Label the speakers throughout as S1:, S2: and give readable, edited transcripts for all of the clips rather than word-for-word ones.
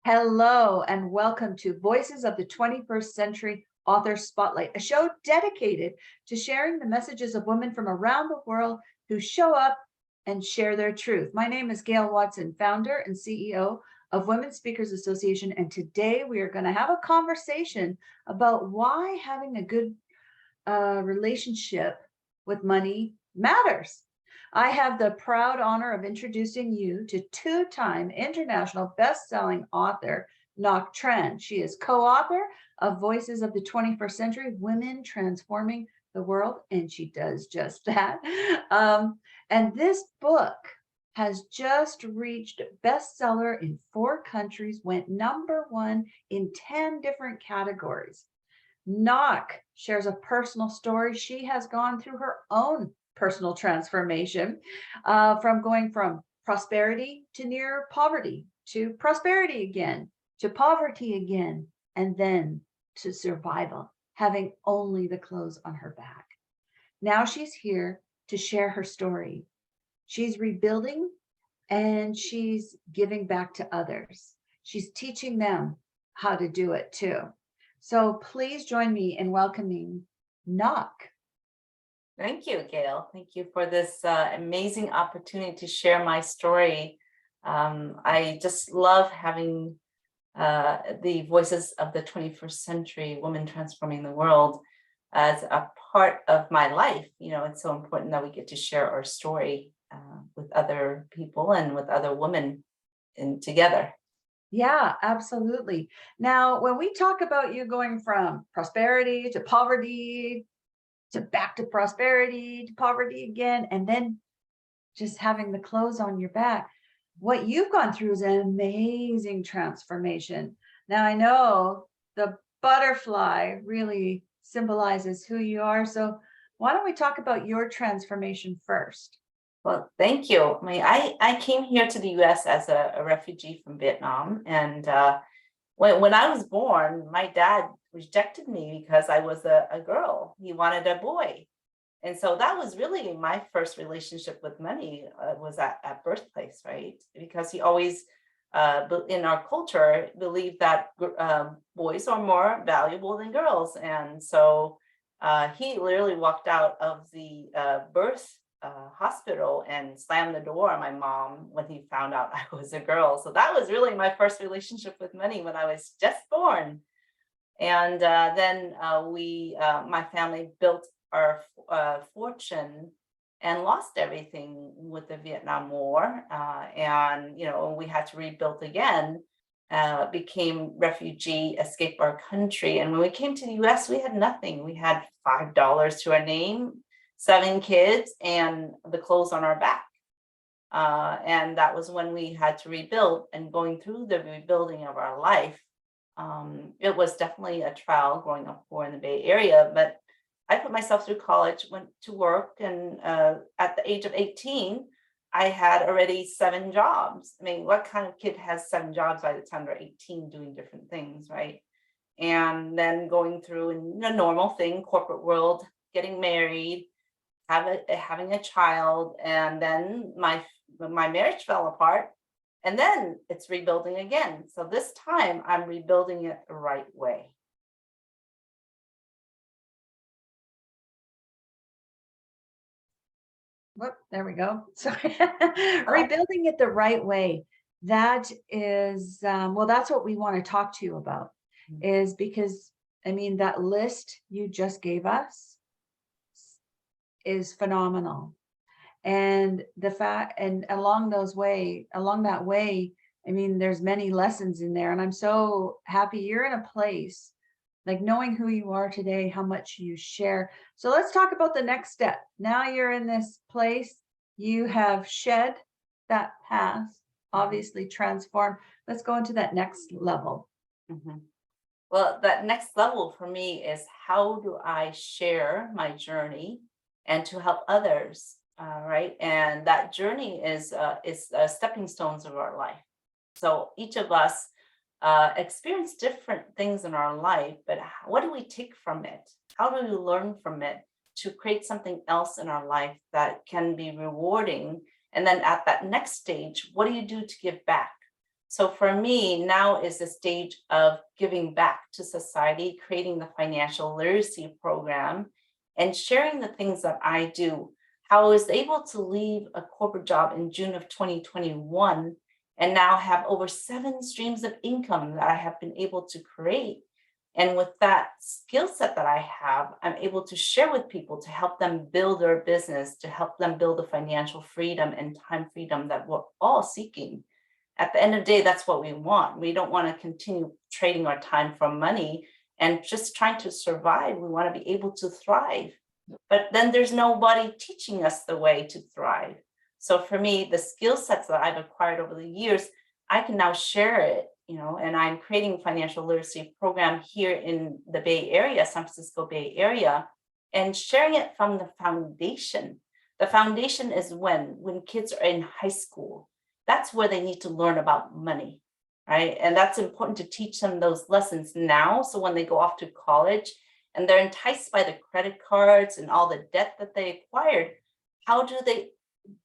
S1: Hello, and welcome to Voices of the 21st Century Author Spotlight, a show dedicated to sharing the messages of women from around the world who show up and share their truth. My name is Gail Watson, founder and CEO of Women Speakers Association, and today we are going to have a conversation about why having a good relationship with money matters. I have the proud honor of introducing you to two-time international best-selling author, Ngoc Tran. She is co-author of Voices of the 21st Century, Women Transforming the World, and she does just that. And this book has just reached bestseller in 4 countries, went #1 in 10 different categories. Ngoc shares a personal story. She has gone through her own personal transformation from going from prosperity to near poverty, to prosperity again, to poverty again, and then to survival, having only the clothes on her back. Now she's here to share her story. She's rebuilding and she's giving back to others. She's teaching them how to do it too. So please join me in welcoming Ngoc.
S2: Thank you, Gail. Thank you for this amazing opportunity to share my story. I just love having the voices of the 21st century, women transforming the world, as a part of my life. You know, it's so important that we get to share our story with other people and with other women together.
S1: Yeah, absolutely. Now, when we talk about you going from prosperity to poverty to back to prosperity to poverty again, and then just having the clothes on your back, what you've gone through is an amazing transformation. Now, I know the butterfly really symbolizes who you are. So why don't we talk about your transformation first?
S2: Well, thank you. I came here to the US as a refugee from Vietnam. And when I was born, my dad rejected me because I was a girl. He wanted a boy. And so that was really my first relationship with money, was at birthplace, right? Because he always, in our culture, believed that boys are more valuable than girls. And so he literally walked out of the birth hospital and slammed the door on my mom when he found out I was a girl. So that was really my first relationship with money when I was just born. And then my family built our fortune and lost everything with the Vietnam War. And, you know, we had to rebuild again, became refugee, escape our country. And when we came to the US, we had nothing. We had $5 to our name, 7 kids, and the clothes on our back. And that was when we had to rebuild. And going through the rebuilding of our life, it was definitely a trial growing up poor in the Bay Area. But I put myself through college, went to work, and at the age of 18, I had already 7 jobs. I mean, what kind of kid has 7 jobs by the time they're 18 doing different things, right? And then going through in a normal thing, corporate world, getting married, having a child, and then my marriage fell apart, and then it's rebuilding again. So this time I'm rebuilding it the right way.
S1: Whoop, there we go. Sorry. Rebuilding it the right way. That is, well, that's what we want to talk to you about, is because, I mean, that list you just gave us is phenomenal. And the fact, and along that way, I mean, there's many lessons in there. And I'm so happy you're in a place like knowing who you are today, how much you share. So let's talk about the next step. Now you're in this place, you have shed that past, obviously transformed. Let's go into that next level.
S2: Mhm. Well, that next level for me is, how do I share my journey and to help others, right? And that journey is stepping stones of our life. So each of us experience different things in our life, but what do we take from it? How do we learn from it to create something else in our life that can be rewarding? And then at that next stage, what do you do to give back? So for me, now is the stage of giving back to society, creating the financial literacy program, and sharing the things that I do. How I was able to leave a corporate job in June of 2021 and now have over 7 streams of income that I have been able to create. And with that skill set that I have, I'm able to share with people to help them build their business, to help them build the financial freedom and time freedom that we're all seeking. At the end of the day, that's what we want. We don't want to continue trading our time for money and just trying to survive. We want to be able to thrive. But then there's nobody teaching us the way to thrive. So for me, the skill sets that I've acquired over the years, I can now share it, and I'm creating a financial literacy program here in the Bay Area, San Francisco Bay Area, and sharing it from the foundation. The foundation is when kids are in high school. That's where they need to learn about money, right? And that's important to teach them those lessons now. So when they go off to college and they're enticed by the credit cards and all the debt that they acquired, how do they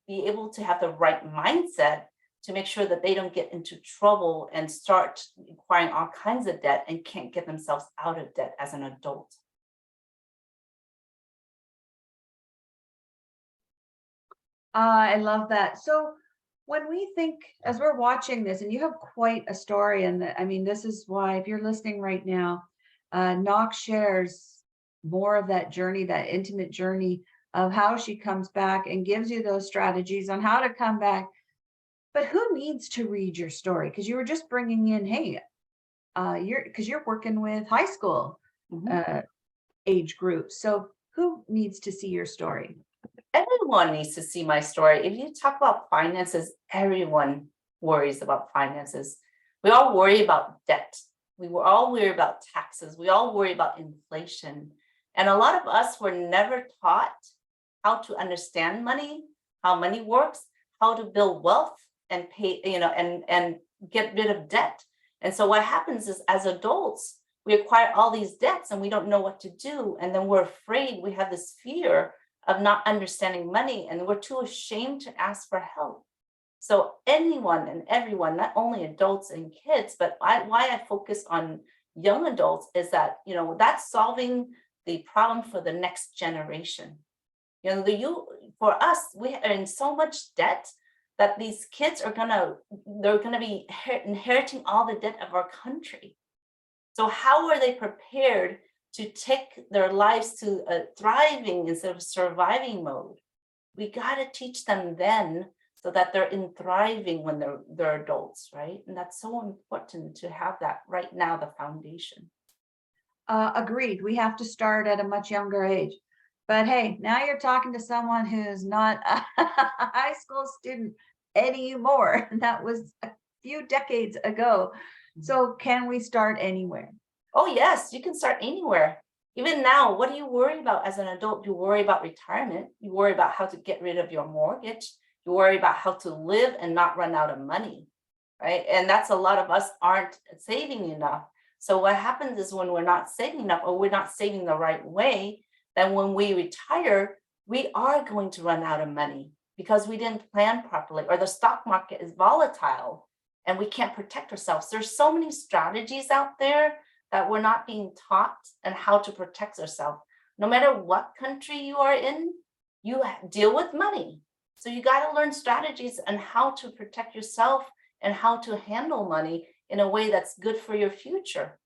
S2: be able to have the right mindset to make sure that they don't get into trouble and start acquiring all kinds of debt and can't get themselves out of debt as an adult?
S1: I love that. So when we think, as we're watching this, and you have quite a story, and I mean, this is why, if you're listening right now, Ngoc shares more of that journey, that intimate journey of how she comes back and gives you those strategies on how to come back. But who needs to read your story? Because you were just bringing in, hey, you're working with high school
S2: Mhm.
S1: uh, age groups. So who needs to see your story?
S2: Everyone needs to see my story. If you talk about finances, everyone worries about finances. We all worry about debt. We were all worry about taxes. We all worry about inflation. And a lot of us were never taught how to understand money, how money works, how to build wealth and pay, and get rid of debt. And so what happens is, as adults, we acquire all these debts and we don't know what to do. And then we're afraid, we have this fear of not understanding money, and we're too ashamed to ask for help. So anyone and everyone, not only adults and kids, but why I focus on young adults is that, that's solving the problem for the next generation. For us, we are in so much debt that these kids they're gonna be inheriting all the debt of our country. So how are they prepared to take their lives to a thriving instead of surviving mode? We got to teach them then so that they're in thriving when they're adults, right? And that's so important to have that right now, the foundation.
S1: Agreed. We have to start at a much younger age. But hey, now you're talking to someone who's not a high school student anymore. That was a few decades ago. So can we start anywhere?
S2: Oh, yes, you can start anywhere. Even now, what do you worry about as an adult? You worry about retirement. You worry about how to get rid of your mortgage. You worry about how to live and not run out of money, right? And that's a lot of us aren't saving enough. So what happens is, when we're not saving enough, or we're not saving the right way, then when we retire, we are going to run out of money because we didn't plan properly, or the stock market is volatile and we can't protect ourselves. There's so many strategies out there that we're not being taught and how to protect ourselves. No matter what country you are in, you deal with money. So you got to learn strategies on how to protect yourself and how to handle money in a way that's good for your future.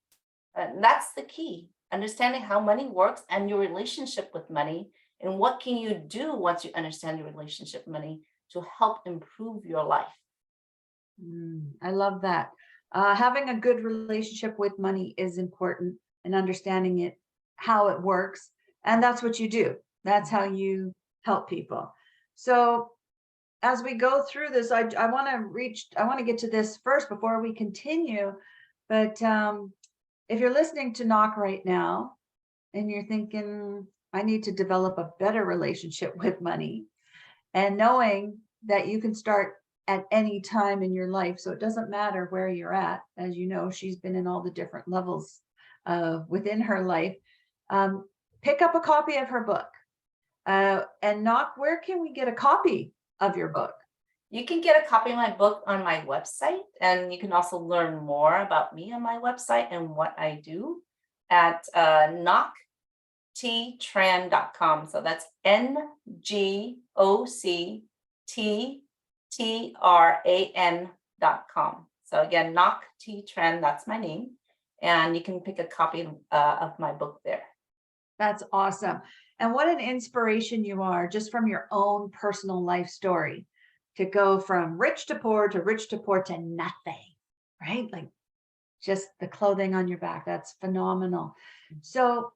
S2: And that's the key, understanding how money works and your relationship with money, and what can you do once you understand your relationship with money to help improve your life.
S1: I love that. Having a good relationship with money is important, and understanding it, how it works. And that's what you do. That's how you help people. So as we go through this, I want to get to this first before we continue. But if you're listening to Knock right now and you're thinking, I need to develop a better relationship with money, and knowing that you can start at any time in your life. So it doesn't matter where you're at. As you know, she's been in all the different levels within her life. Um, Pick up a copy of her book. And Knock, where can we get a copy of your book?
S2: You can get a copy of my book on my website, and you can also learn more about me on my website and what I do at ngocttran.com. So that's NGOCTTRAN.com. So again, Ngoc T Tran, that's my name. And you can pick a copy of my book there.
S1: That's awesome. And what an inspiration you are, just from your own personal life story, to go from rich to poor to rich to poor to nothing, right? Like just the clothing on your back. That's phenomenal. So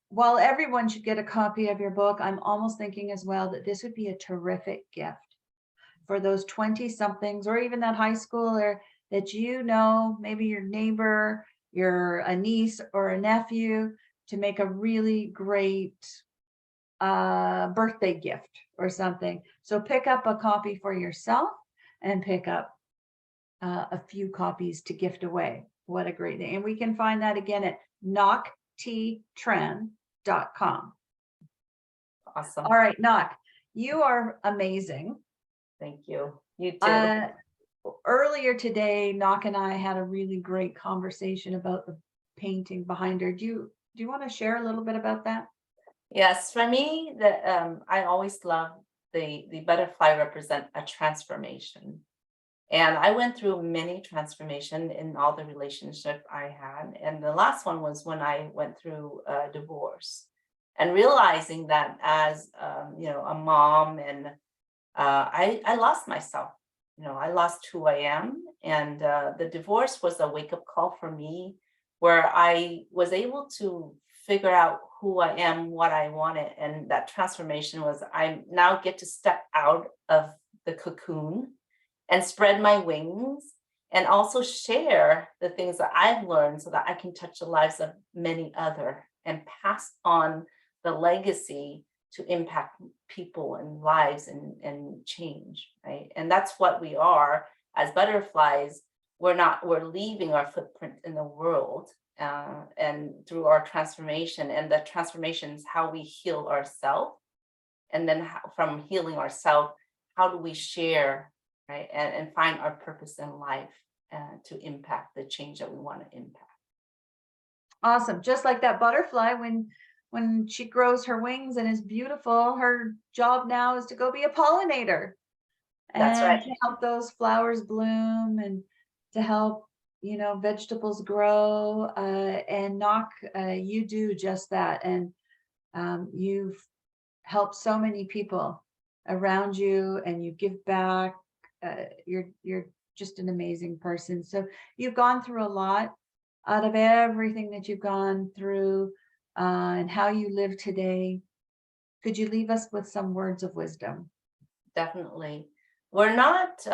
S1: while everyone should get a copy of your book, I'm almost thinking as well that this would be a terrific gift for those 20 somethings, or even that high schooler that, maybe your neighbor, a niece or a nephew, to make a really great birthday gift or something. So pick up a copy for yourself and pick up a few copies to gift away. What a great thing. And we can find that again at ngocttran.com.
S2: Awesome.
S1: All right, Ngoc, you are amazing.
S2: Thanyou. You too.
S1: Earlier today, Ngoc and I had a really great conversation about the painting behind her. Do you want to share a little bit about that?
S2: Yes, for me, I always love the butterfly represent a transformation. And I went through many transformation in all the relationship I had. And the last one was when I went through a divorce, and realizing that as a mom, and I lost myself. I lost who I am. And the divorce was a wake-up call for me, where I was able to figure out who I am, what I wanted. And that transformation was, I now get to step out of the cocoon and spread my wings, and also share the things that I've learned so that I can touch the lives of many other and pass on the legacy to impact people and lives and change, right? And that's what we are as butterflies. We're leaving our footprint in the world, and through our transformation. And the transformation is how we heal ourselves. And then from healing ourselves, how do we share, right? And find our purpose in life to impact the change that we want to impact.
S1: Awesome. Just like that butterfly, when she grows her wings and is beautiful, her job now is to go be a pollinator.
S2: That's right.
S1: To help those flowers bloom, and to help, vegetables grow. And Ngoc, you do just that. And you've helped so many people around you, and you give back. You're just an amazing person. So you've gone through a lot. Out of everything that you've gone through, and how you live today, could you leave us with some words of wisdom?
S2: Definitely. We're not,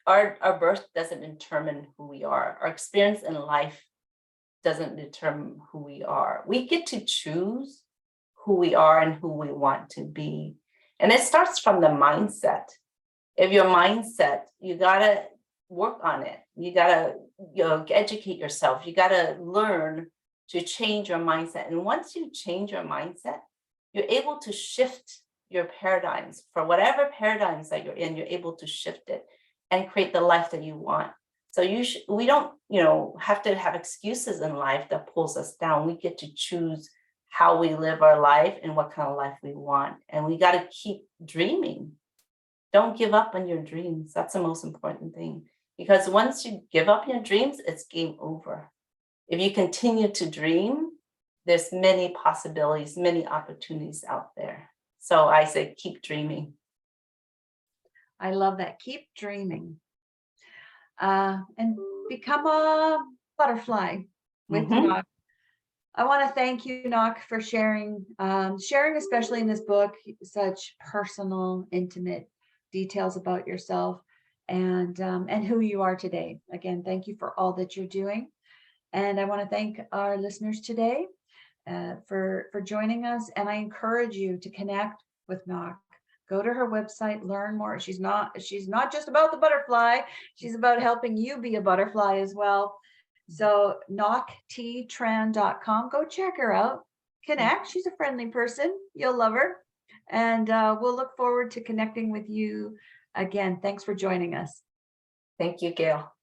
S2: our birth doesn't determine who we are. Our experience in life doesn't determine who we are. We get to choose who we are and who we want to be. And it starts from the mindset. If your mindset, you gotta work on it. You gotta, educate yourself. You gotta learn to change your mindset. And once you change your mindset, you're able to shift your paradigms. For whatever paradigms that you're in, you're able to shift it and create the life that you want. So we don't, have to have excuses in life that pulls us down. We get to choose how we live our life and what kind of life we want. And we got to keep dreaming. Don't give up on your dreams. That's the most important thing. Because once you give up your dreams, it's game over. If you continue to dream, there's many possibilities, many opportunities out there. So I say, keep dreaming.
S1: I love that. Keep dreaming. And become a butterfly with Ngoc. I want to thank you, Ngoc, for sharing, especially in this book, such personal, intimate details about yourself and who you are today. Again, thank you for all that you're doing. And I want to thank our listeners today for joining us. And I encourage you to connect with Ngoc. Go to her website, learn more. She's not just about the butterfly. She's about helping you be a butterfly as well. So ngocttran.com. Go check her out. Connect. She's a friendly person. You'll love her. And we'll look forward to connecting with you again. Thanks for joining us.
S2: Thank you, Gail.